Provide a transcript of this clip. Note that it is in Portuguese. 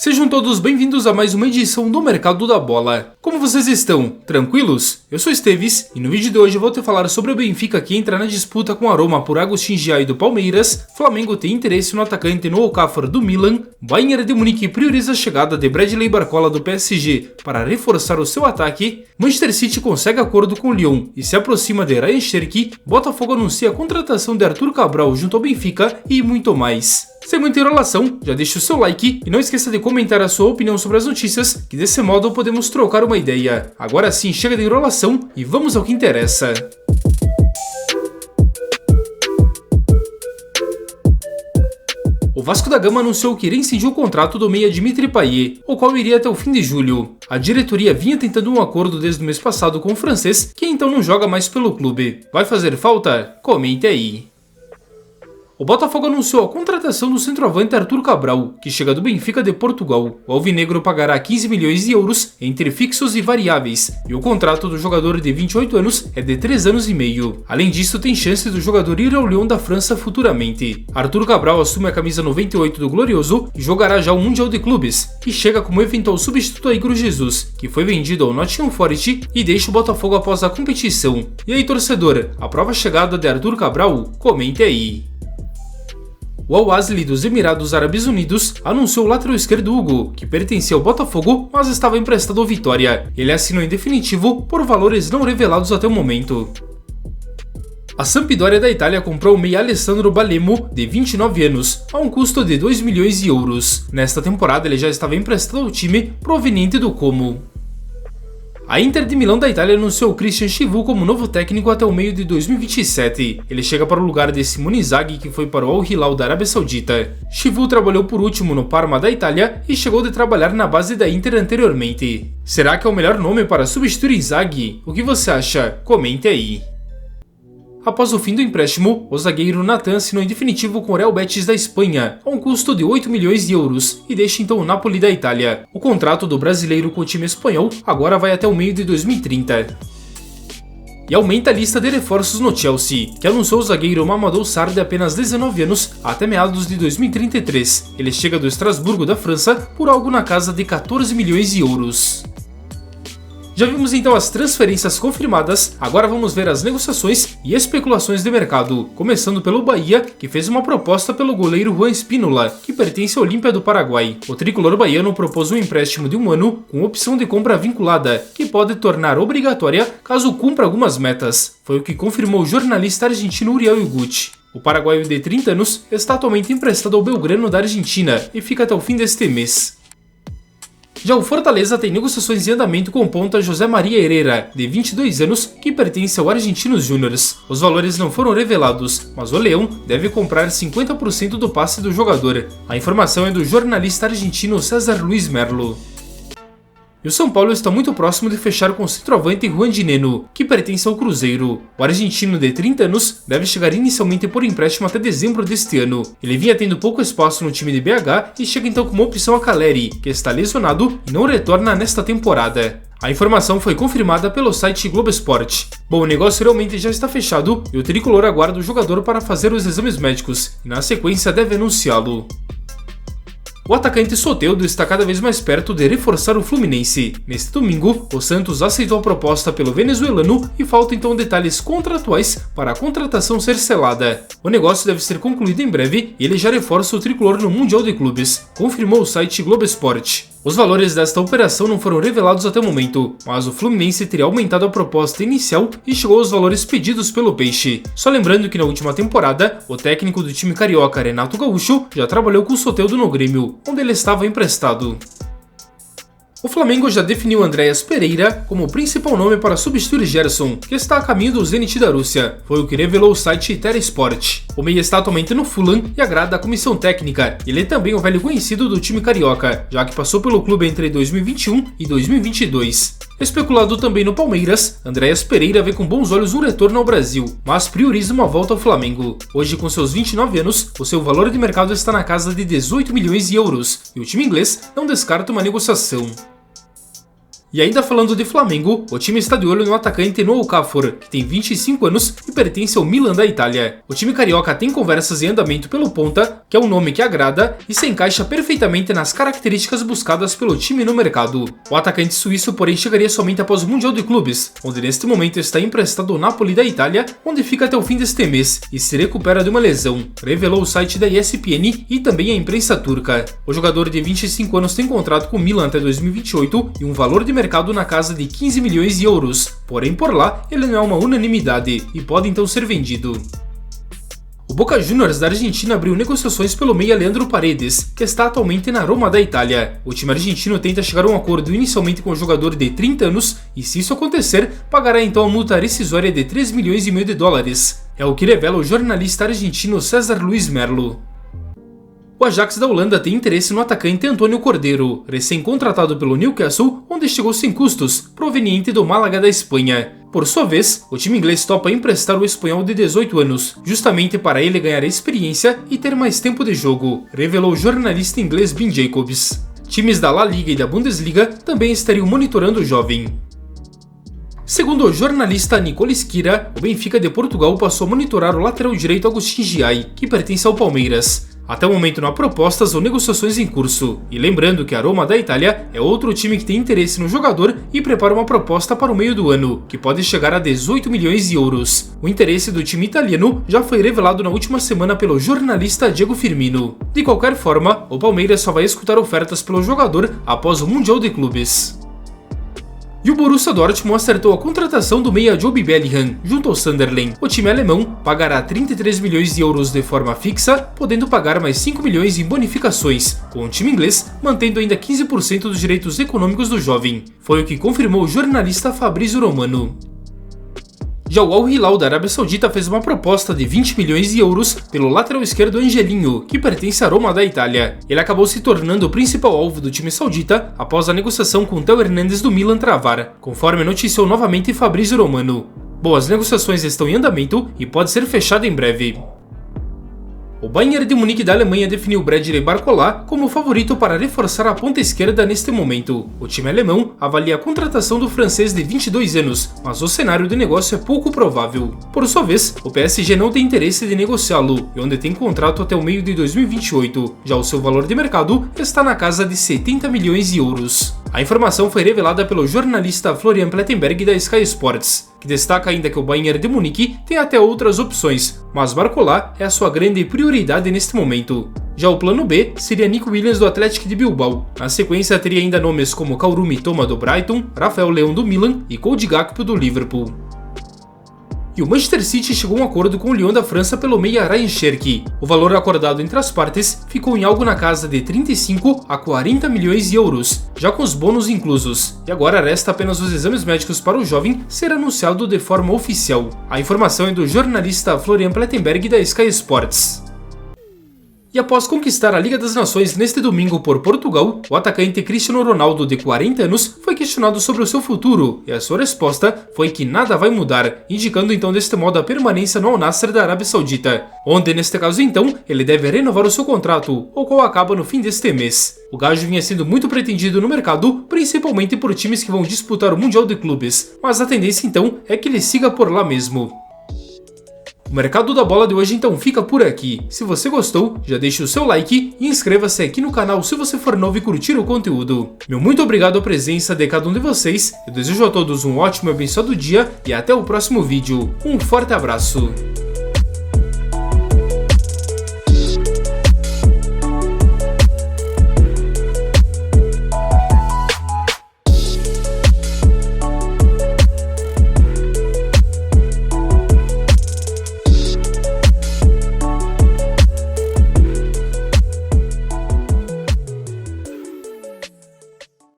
Sejam todos bem-vindos a mais uma edição do Mercado da Bola. Como vocês estão? Tranquilos? Eu sou Esteves e no vídeo de hoje eu vou te falar sobre o Benfica que entra na disputa com a Roma por Agustin Giai do Palmeiras, Flamengo tem interesse no atacante no Okafor do Milan, Bayern de Munique prioriza a chegada de Bradley Barcola do PSG para reforçar o seu ataque, Manchester City consegue acordo com o Lyon e se aproxima de Ryan Cherki, Botafogo anuncia a contratação de Arthur Cabral junto ao Benfica e muito mais. Sem muita enrolação, já deixa o seu like e não esqueça de comentar a sua opinião sobre as notícias, que desse modo podemos trocar uma ideia. Agora sim, chega de enrolação e vamos ao que interessa. O Vasco da Gama anunciou que rescindiu o contrato do meia Dimitri Payet, o qual iria até o fim de julho. A diretoria vinha tentando um acordo desde o mês passado com o francês, que então não joga mais pelo clube. Vai fazer falta? Comente aí. O Botafogo anunciou a contratação do centroavante Arthur Cabral, que chega do Benfica de Portugal. O alvinegro pagará 15 milhões de euros entre fixos e variáveis, e o contrato do jogador de 28 anos é de 3 anos e meio. Além disso, tem chance do jogador ir ao Lyon da França futuramente. Arthur Cabral assume a camisa 98 do Glorioso e jogará já o Mundial de Clubes, e chega como eventual substituto a Igor Jesus, que foi vendido ao Nottingham Forest e deixa o Botafogo após a competição. E aí, torcedor, aprova a chegada de Arthur Cabral? Comente aí. O Al-Ahly dos Emirados Árabes Unidos anunciou o lateral esquerdo Hugo, que pertencia ao Botafogo, mas estava emprestado ao Vitória. Ele assinou em definitivo por valores não revelados até o momento. A Sampdoria da Itália comprou o meia Alessandro Balemo, de 29 anos, a um custo de 2 milhões de euros. Nesta temporada ele já estava emprestado ao time proveniente do Como. A Inter de Milão da Itália anunciou Christian Chivu como novo técnico até o meio de 2027. Ele chega para o lugar de Simone Inzaghi, que foi para o Al Hilal da Arábia Saudita. Chivu trabalhou por último no Parma da Itália e chegou de trabalhar na base da Inter anteriormente. Será que é o melhor nome para substituir Inzaghi? O que você acha? Comente aí. Após o fim do empréstimo, o zagueiro Nathan assinou em definitivo com o Real Betis da Espanha, a um custo de 8 milhões de euros, e deixa então o Napoli da Itália. O contrato do brasileiro com o time espanhol agora vai até o meio de 2030. E aumenta a lista de reforços no Chelsea, que anunciou o zagueiro Mamadou Sarr de apenas 19 anos até meados de 2033. Ele chega do Estrasburgo da França por algo na casa de 14 milhões de euros. Já vimos então as transferências confirmadas, agora vamos ver as negociações e especulações de mercado, começando pelo Bahia, que fez uma proposta pelo goleiro Juan Espínola, que pertence ao Olímpia do Paraguai. O tricolor baiano propôs um empréstimo de 1 ano com opção de compra vinculada, que pode tornar obrigatória caso cumpra algumas metas. Foi o que confirmou o jornalista argentino Uriel Iguchi. O paraguaio de 30 anos está atualmente emprestado ao Belgrano da Argentina e fica até o fim deste mês. Já o Fortaleza tem negociações em andamento com o ponta José Maria Herrera, de 22 anos, que pertence ao Argentinos Júniors. Os valores não foram revelados, mas o Leão deve comprar 50% do passe do jogador. A informação é do jornalista argentino César Luiz Merlo. E o São Paulo está muito próximo de fechar com o centroavante Juan Dineno, que pertence ao Cruzeiro. O argentino de 30 anos deve chegar inicialmente por empréstimo até dezembro deste ano. Ele vinha tendo pouco espaço no time de BH e chega então como opção a Caleri, que está lesionado e não retorna nesta temporada. A informação foi confirmada pelo site Globo Esporte. Bom, o negócio realmente já está fechado e o tricolor aguarda o jogador para fazer os exames médicos e na sequência deve anunciá-lo. O atacante Soteldo está cada vez mais perto de reforçar o Fluminense. Neste domingo, o Santos aceitou a proposta pelo venezuelano e faltam então detalhes contratuais para a contratação ser selada. O negócio deve ser concluído em breve e ele já reforça o tricolor no Mundial de Clubes, confirmou o site Globo Esporte. Os valores desta operação não foram revelados até o momento, mas o Fluminense teria aumentado a proposta inicial e chegou aos valores pedidos pelo Peixe. Só lembrando que na última temporada, o técnico do time carioca Renato Gaúcho já trabalhou com o Soteldo no Grêmio, onde ele estava emprestado. O Flamengo já definiu Andreas Pereira como o principal nome para substituir Gerson, que está a caminho do Zenit da Rússia, foi o que revelou o site Teresport. O meia está atualmente no Fulham e agrada a comissão técnica. Ele é também o velho conhecido do time carioca, já que passou pelo clube entre 2021 e 2022. Especulado também no Palmeiras, Andreas Pereira vê com bons olhos um retorno ao Brasil, mas prioriza uma volta ao Flamengo. Hoje, com seus 29 anos, o seu valor de mercado está na casa de 18 milhões de euros, e o time inglês não descarta uma negociação. E ainda falando de Flamengo, o time está de olho no atacante Noah Okafor, que tem 25 anos e pertence ao Milan da Itália. O time carioca tem conversas em andamento pelo ponta, que é um nome que agrada e se encaixa perfeitamente nas características buscadas pelo time no mercado. O atacante suíço, porém, chegaria somente após o Mundial de Clubes, onde neste momento está emprestado ao Napoli da Itália, onde fica até o fim deste mês e se recupera de uma lesão, revelou o site da ESPN e também a imprensa turca. O jogador de 25 anos tem contrato com o Milan até 2028 e um valor de mercado na casa de 15 milhões de euros, porém por lá ele não é uma unanimidade e pode então ser vendido. O Boca Juniors da Argentina abriu negociações pelo meia Leandro Paredes, que está atualmente na Roma da Itália. O time argentino tenta chegar a um acordo inicialmente com o jogador de 30 anos e, se isso acontecer, pagará então a multa rescisória de 3,5 milhões de dólares. É o que revela o jornalista argentino César Luiz Merlo. O Ajax da Holanda tem interesse no atacante Antônio Cordeiro, recém-contratado pelo Newcastle, onde chegou sem custos, proveniente do Málaga da Espanha. Por sua vez, o time inglês topa emprestar o espanhol de 18 anos, justamente para ele ganhar experiência e ter mais tempo de jogo, revelou o jornalista inglês Ben Jacobs. Times da La Liga e da Bundesliga também estariam monitorando o jovem. Segundo o jornalista Nicole Skira, o Benfica de Portugal passou a monitorar o lateral direito Agustin Giai, que pertence ao Palmeiras. Até o momento não há propostas ou negociações em curso, e lembrando que a Roma da Itália é outro time que tem interesse no jogador e prepara uma proposta para o meio do ano, que pode chegar a 18 milhões de euros. O interesse do time italiano já foi revelado na última semana pelo jornalista Diego Firmino. De qualquer forma, o Palmeiras só vai escutar ofertas pelo jogador após o Mundial de Clubes. E o Borussia Dortmund acertou a contratação do meia Joby Bellingham junto ao Sunderland. O time alemão pagará 33 milhões de euros de forma fixa, podendo pagar mais 5 milhões em bonificações, com o time inglês mantendo ainda 15% dos direitos econômicos do jovem. Foi o que confirmou o jornalista Fabrizio Romano. Já o Al Hilal da Arábia Saudita fez uma proposta de 20 milhões de euros pelo lateral esquerdo Angelinho, que pertence à Roma da Itália. Ele acabou se tornando o principal alvo do time saudita após a negociação com Theo Hernandez do Milan travar, conforme noticiou novamente Fabrizio Romano. As negociações estão em andamento e pode ser fechada em breve. O Bayern de Munique da Alemanha definiu Bradley Barcola como favorito para reforçar a ponta esquerda neste momento. O time alemão avalia a contratação do francês de 22 anos, mas o cenário de negócio é pouco provável. Por sua vez, o PSG não tem interesse de negociá-lo, e onde tem contrato até o meio de 2028. Já o seu valor de mercado está na casa de 70 milhões de euros. A informação foi revelada pelo jornalista Florian Plettenberg da Sky Sports, que destaca ainda que o Bayern de Munique tem até outras opções, mas Barcola é a sua grande prioridade neste momento. Já o plano B seria Nico Williams do Athletic de Bilbao. Na sequência teria ainda nomes como Kaoru Mitoma do Brighton, Rafael Leão do Milan e Cody Gakpo do Liverpool. E o Manchester City chegou a um acordo com o Lyon da França pelo meia Ryan Cherki. O valor acordado entre as partes ficou em algo na casa de 35 a 40 milhões de euros, já com os bônus inclusos. E agora resta apenas os exames médicos para o jovem ser anunciado de forma oficial. A informação é do jornalista Florian Plettenberg da Sky Sports. E após conquistar a Liga das Nações neste domingo por Portugal, o atacante Cristiano Ronaldo, de 40 anos, foi questionado sobre o seu futuro, e a sua resposta foi que nada vai mudar, indicando então deste modo a permanência no Al Nassr da Arábia Saudita, onde neste caso então ele deve renovar o seu contrato, o qual acaba no fim deste mês. O gajo vinha sendo muito pretendido no mercado, principalmente por times que vão disputar o Mundial de Clubes, mas a tendência então é que ele siga por lá mesmo. O Mercado da Bola de hoje então fica por aqui. Se você gostou, já deixe o seu like e inscreva-se aqui no canal se você for novo e curtir o conteúdo. Meu muito obrigado à presença de cada um de vocês, eu desejo a todos um ótimo e abençoado dia e até o próximo vídeo. Um forte abraço!